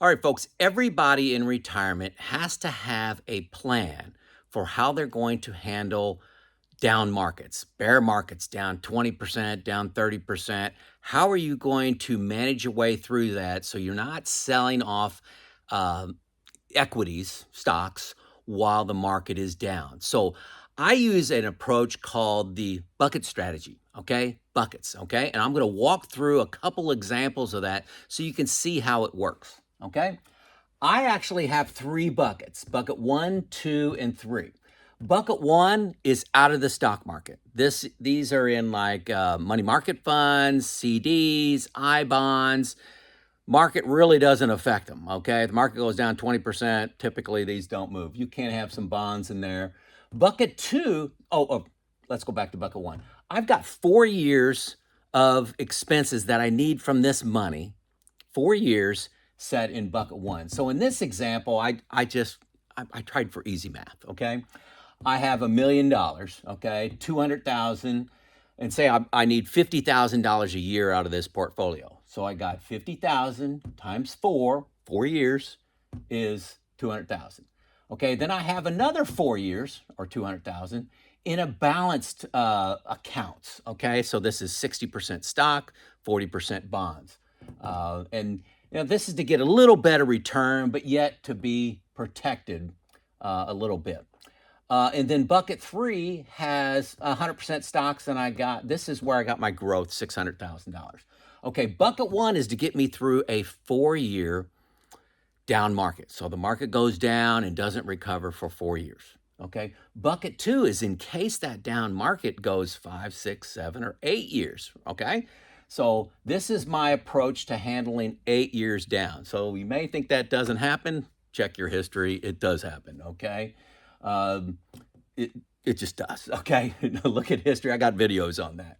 All right, folks, everybody in retirement has to have a plan for how they're going to handle down markets, bear markets down 20%, down 30%. How are you going to manage your way through that so you're not selling off um, equities, stocks, while the market is down? So I use an approach called the bucket strategy, okay? Buckets, okay? And I'm going to walk through a couple examples of that so you can see how it works, okay? I actually have three buckets: bucket one, two, and three. Bucket one is out of the stock market. These are in like money market funds, CDs, I bonds. Market really doesn't affect them. Okay, if the market goes down 20%, typically these don't move. You can have some bonds in there. Bucket two, let's go back to bucket one. I've got 4 years of expenses that I need from this money, 4 years set in bucket one. So in this example, I tried for easy math. Okay, I have $1 million. Okay, 200,000, and say I need $50,000 a year out of this portfolio. So I got 50,000 times 4 years is 200,000. Okay, then I have another 4 years or 200,000 in a balanced accounts. Okay, so this is 60% stock, 40% bonds. And this is to get a little better return, but yet to be protected a little bit. And then bucket three has 100% stocks, and this is where I got my growth, $600,000. Okay, bucket one is to get me through a 4 year down market. So the market goes down and doesn't recover for 4 years. Okay, bucket two is in case that down market goes 5, 6, 7, or 8 years. Okay, so this is my approach to handling 8 years down. So you may think that doesn't happen. Check your history. It does happen. Okay. Um, it, it just does. Okay. Look at history. I got videos on that.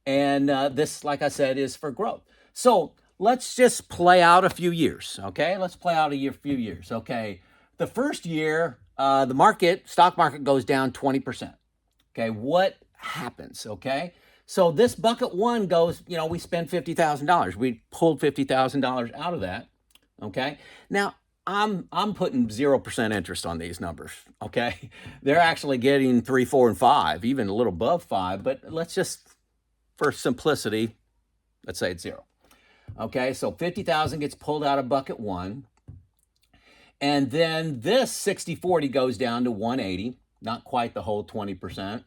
And this, like I said, is for growth. So let's just play out a few years. Okay. Let's play out few years. Okay. The first year, the stock market goes down 20%. Okay. What happens? Okay. So this bucket one goes, we spend $50,000. We pulled $50,000 out of that. Okay. Now, I'm putting 0% interest on these numbers. Okay, they're actually getting 3, 4, and 5, even a little above 5. But let's just, for simplicity, let's say it's 0. Okay, so 50,000 gets pulled out of bucket one, and then this 60/40 goes down to 180. Not quite the whole 20%.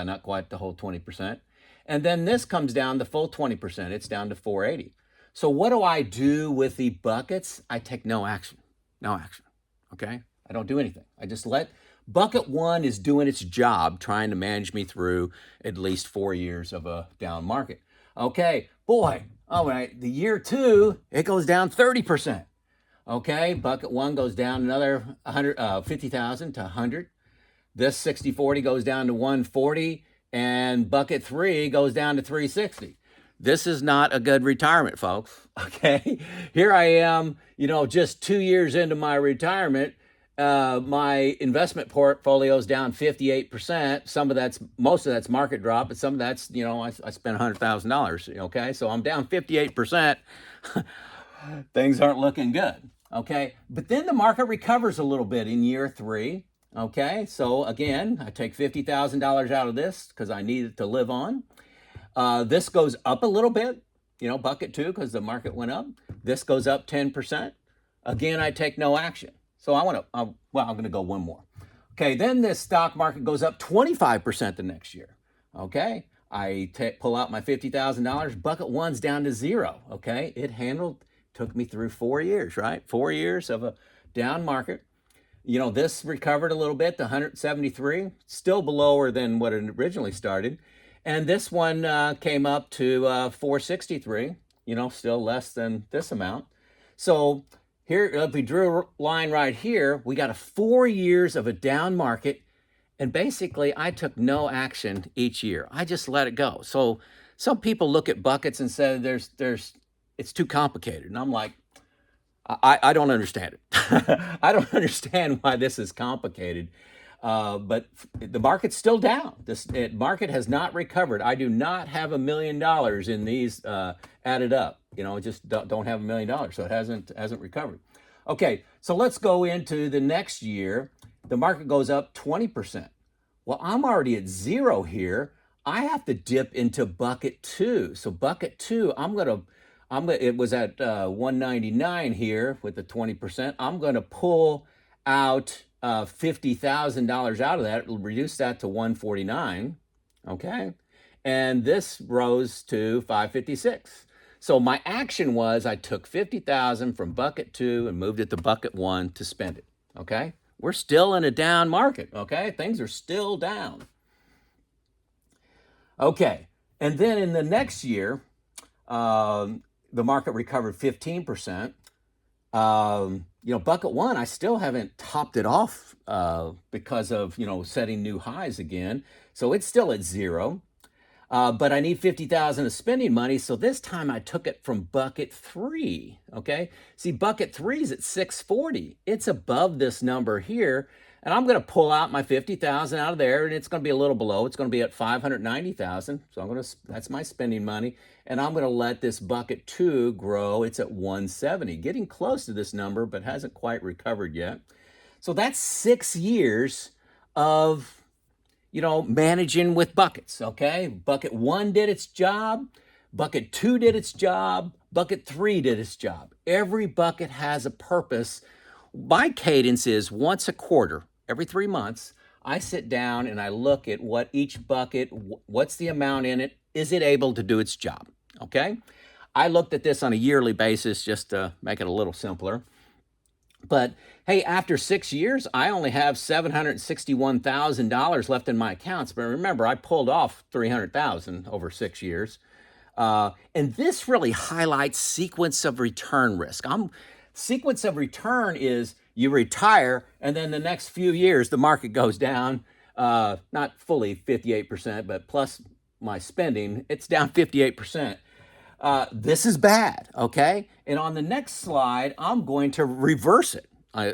Not quite the whole 20%. And then this comes down the full 20%. It's down to 480. So what do I do with the buckets? I take no action. No action. Okay? I don't do anything. I just let bucket one is doing its job, trying to manage me through at least 4 years of a down market. Okay, boy, all right, the year two, it goes down 30%. Okay, bucket one goes down another 50,000 to 100. This 60/40 goes down to 140, and bucket three goes down to 360. This is not a good retirement, folks. Okay. Here I am, just 2 years into my retirement. My investment portfolio is down 58%. Most of that's market drop, but some of that's, I spent $100,000. Okay. So I'm down 58%. Things aren't looking good. Okay. But then the market recovers a little bit in year three. Okay. So again, I take $50,000 out of this because I need it to live on. This goes up a little bit, bucket two, because the market went up. This goes up 10%. Again, I take no action. So I'm going to go one more. Okay, then this stock market goes up 25% the next year. Okay, I pull out my $50,000. Bucket one's down to 0. Okay, took me through 4 years, right? 4 years of a down market. This recovered a little bit, the 173, still lower than what it originally started. And this one came up to 463, still less than this amount. So here, if we drew a line right here, we got 4 years of a down market. And basically, I took no action each year. I just let it go. So some people look at buckets and say it's too complicated. And I'm like, I don't understand it. I don't understand why this is complicated. But the market's still down. This market has not recovered. I do not have $1 million in these added up. Just don't have $1 million, so it hasn't recovered. Okay, so let's go into the next year. The market goes up 20%. Well, I'm already at zero here. I have to dip into bucket two. So bucket two, it was at 199 here with the 20%. I'm gonna pull out $50,000 out of that. It'll reduce that to 149. Okay, and this rose to 556. So my action was I took 50,000 from bucket two and moved it to bucket one to spend it. Okay, we're still in a down market. Okay, things are still down. Okay, and then in the next year, the market recovered 15%. Bucket one, I still haven't topped it off because of, setting new highs again. So it's still at zero. But I need 50,000 of spending money. So this time I took it from bucket three. Okay. See, bucket three is at 640. It's above this number here. And I'm going to pull out my 50,000 out of there, and it's going to be a little below. It's going to be at 590,000. So that's my spending money. And I'm going to let this bucket two grow. It's at 170, getting close to this number, but hasn't quite recovered yet. So that's 6 years of, managing with buckets, okay? Bucket one did its job. Bucket two did its job. Bucket three did its job. Every bucket has a purpose. My cadence is once a quarter, every 3 months, I sit down and I look at what each bucket, what's the amount in it, is it able to do its job, okay? I looked at this on a yearly basis just to make it a little simpler. But hey, after 6 years, I only have $761,000 left in my accounts. But remember, I pulled off $300,000 over 6 years. And this really highlights sequence of return risk. Sequence of return is you retire, and then the next few years, the market goes down, not fully 58%, but plus my spending, it's down 58%. This is bad, okay? And on the next slide, I'm going to reverse it.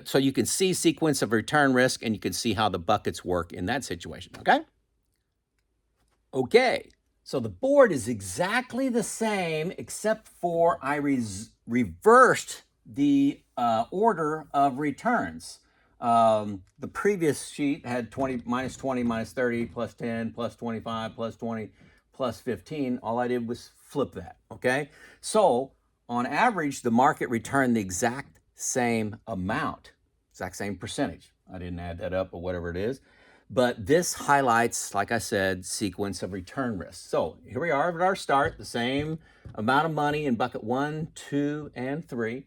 So you can see sequence of return risk, and you can see how the buckets work in that situation, okay? Okay, so the board is exactly the same, except for I reversed the order of returns. The previous sheet had 20, minus 20, minus 30, plus 10, plus 25, plus 20, plus 15. All I did was flip that, okay? So on average, the market returned the exact same amount, exact same percentage. I didn't add that up or whatever it is. But this highlights, like I said, sequence of return risk. So here we are at our start, the same amount of money in bucket 1, 2, and 3.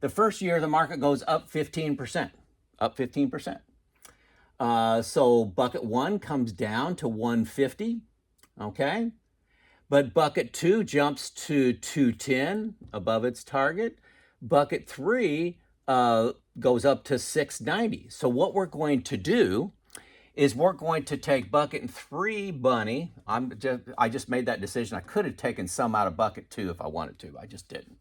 The first year, the market goes up 15%, up 15%. So bucket 1 comes down to 150, okay? But bucket 2 jumps to 210, above its target. Bucket 3 goes up to 690. So what we're going to do is we're going to take bucket 3 money. I just made that decision. I could have taken some out of bucket 2 if I wanted to. I just didn't.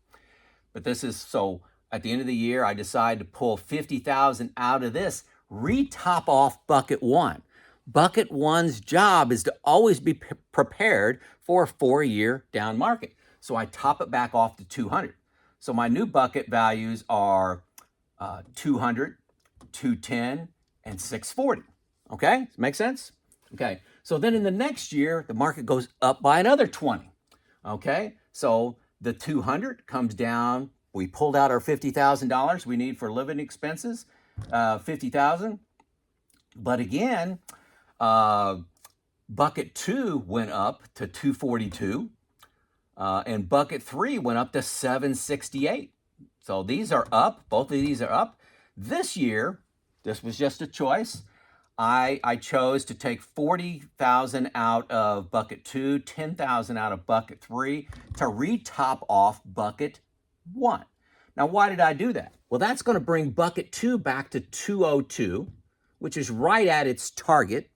But this is, so at the end of the year, I decide to pull 50,000 out of this, re-top off bucket 1. Bucket 1's job is to always be prepared for a 4-year down market. So I top it back off to 200. So my new bucket values are 200, 210, and 640. Okay, make sense? Okay, so then in the next year, the market goes up by another 20. Okay, so the 200 comes down. We pulled out our $50,000 we need for living expenses, 50,000. But again, bucket 2 went up to 242, and bucket 3 went up to 768. So these are up. Both of these are up. This year, this was just a choice. I chose to take 40,000 out of bucket 2, 10,000 out of bucket 3 to re-top off bucket 1. Now, why did I do that? Well, that's going to bring bucket 2 back to 202, which is right at its target,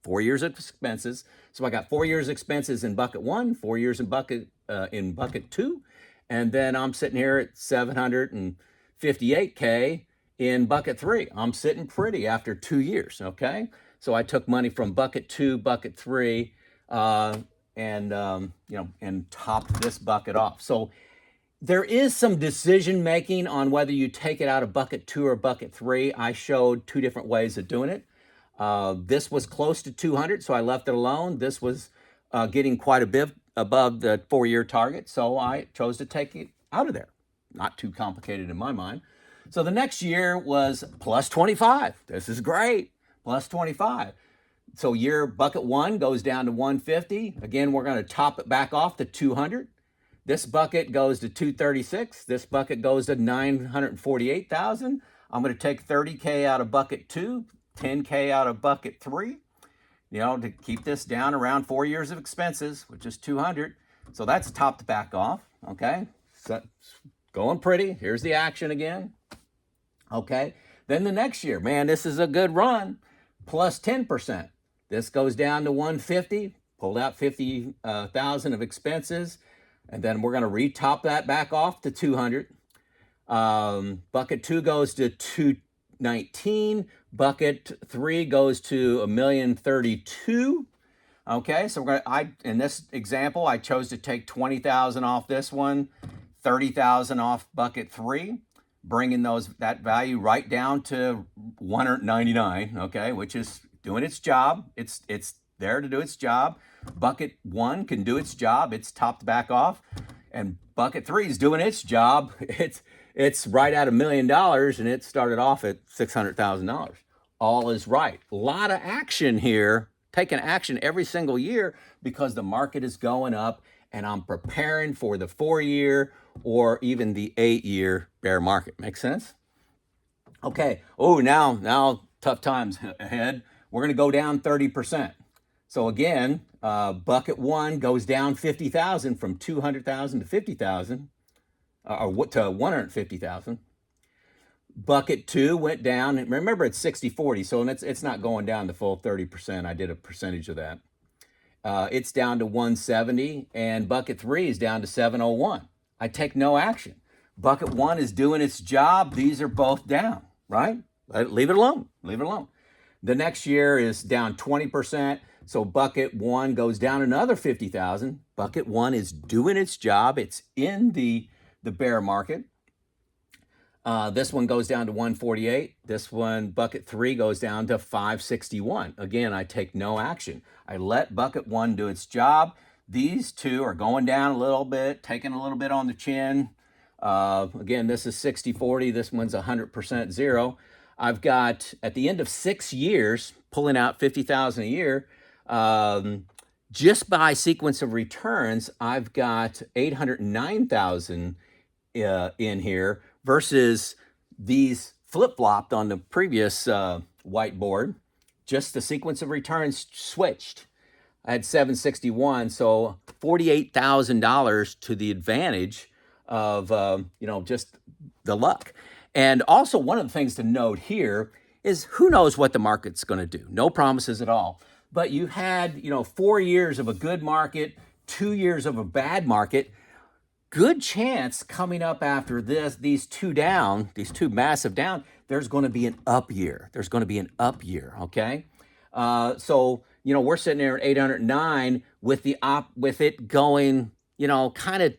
4 years of expenses. So I got 4 years expenses in bucket 1, 4 years in bucket 2, and then I'm sitting here at $758K in bucket 3. I'm sitting pretty after 2 years, okay? So I took money from bucket 2, bucket 3, and topped this bucket off. So there is some decision making on whether you take it out of bucket 2 or bucket 3. I showed 2 different ways of doing it. This was close to 200, so I left it alone. This was getting quite a bit above the 4-year target, so I chose to take it out of there. Not too complicated in my mind. So the next year was plus 25. This is great, plus 25. So year bucket 1 goes down to 150. Again, we're going to top it back off to 200. This bucket goes to 236. This bucket goes to 948,000. I'm going to take 30K out of bucket 2, 10K out of bucket 3, to keep this down around 4 years of expenses, which is 200. So that's topped back off, okay? So going pretty. Here's the action again. Okay, then the next year, man, this is a good run, plus 10%. This goes down to 150, pulled out 50,000 of expenses, and then we're going to retop that back off to 200. Bucket 2 goes to 219. Bucket 3 goes to 1,032,000. Okay, so in this example, I chose to take 20,000 off this one, 30,000 off bucket 3, bringing that value right down to 199. Okay, which is doing its job. It's there to do its job. Bucket 1 can do its job. It's topped back off, and bucket 3 is doing its job. It's right at $1 million, and it started off at $600,000. All is right. A lot of action here, taking action every single year because the market is going up, and I'm preparing for the 4-year or even the 8-year bear market. Make sense? Okay. Oh, now tough times ahead. We're going to go down 30%. So again, bucket 1 goes down 50,000 from 200,000 to 50,000, or to 150,000. Bucket 2 went down. Remember, it's 60-40, so it's not going down the full 30%. I did a percentage of that. It's down to 170, and bucket 3 is down to 701. I take no action. Bucket 1 is doing its job. These are both down, right? Leave it alone. Leave it alone. The next year is down 20%. So bucket 1 goes down another 50,000. Bucket 1 is doing its job. It's in the bear market. This one goes down to 148. This one, bucket 3, goes down to 561. Again, I take no action. I let bucket 1 do its job. These two are going down a little bit, taking a little bit on the chin. Again, this is 60-40. This one's 100% zero. I've got, at the end of 6 years, pulling out 50,000 a year, just by sequence of returns, I've got 809,000 in here versus these flip-flopped on the previous whiteboard. Just the sequence of returns switched. I had 761, so $48,000 to the advantage of just the luck. And also, one of the things to note here is who knows what the market's going to do. No promises at all. But you had 4 years of a good market, 2 years of a bad market. Good chance coming up after these two massive down, there's going to be an up year. There's going to be an up year, okay? So we're sitting there at 809 with it going, kind of,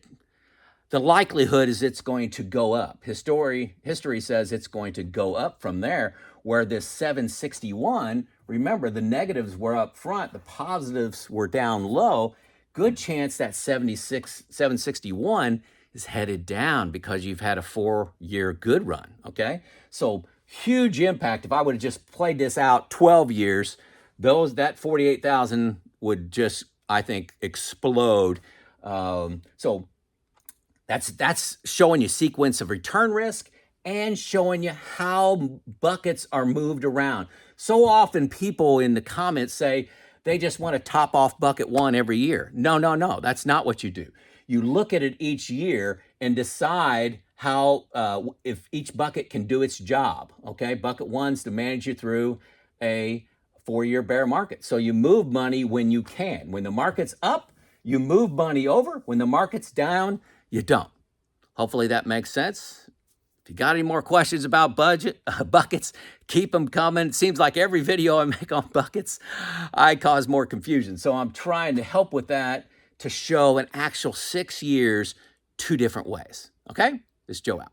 the likelihood is it's going to go up. History says it's going to go up from there, where this 761, remember, the negatives were up front, the positives were down low. Good chance that 761 is headed down because you've had a 4-year good run, okay? So huge impact. If I would have just played this out 12 years, that 48,000 would just, I think, explode. So that's showing you sequence of return risk and showing you how buckets are moved around. So often people in the comments say they just want to top off bucket 1 every year. No, that's not what you do. You look at it each year and decide how, if each bucket can do its job, okay? Bucket 1's to manage you through a 4-year bear market. So you move money when you can. When the market's up, you move money over. When the market's down, you don't. Hopefully that makes sense. If you got any more questions about buckets, keep them coming. It seems like every video I make on buckets, I cause more confusion. So I'm trying to help with that to show an actual 6 years, 2 different ways. Okay? This is Joe out.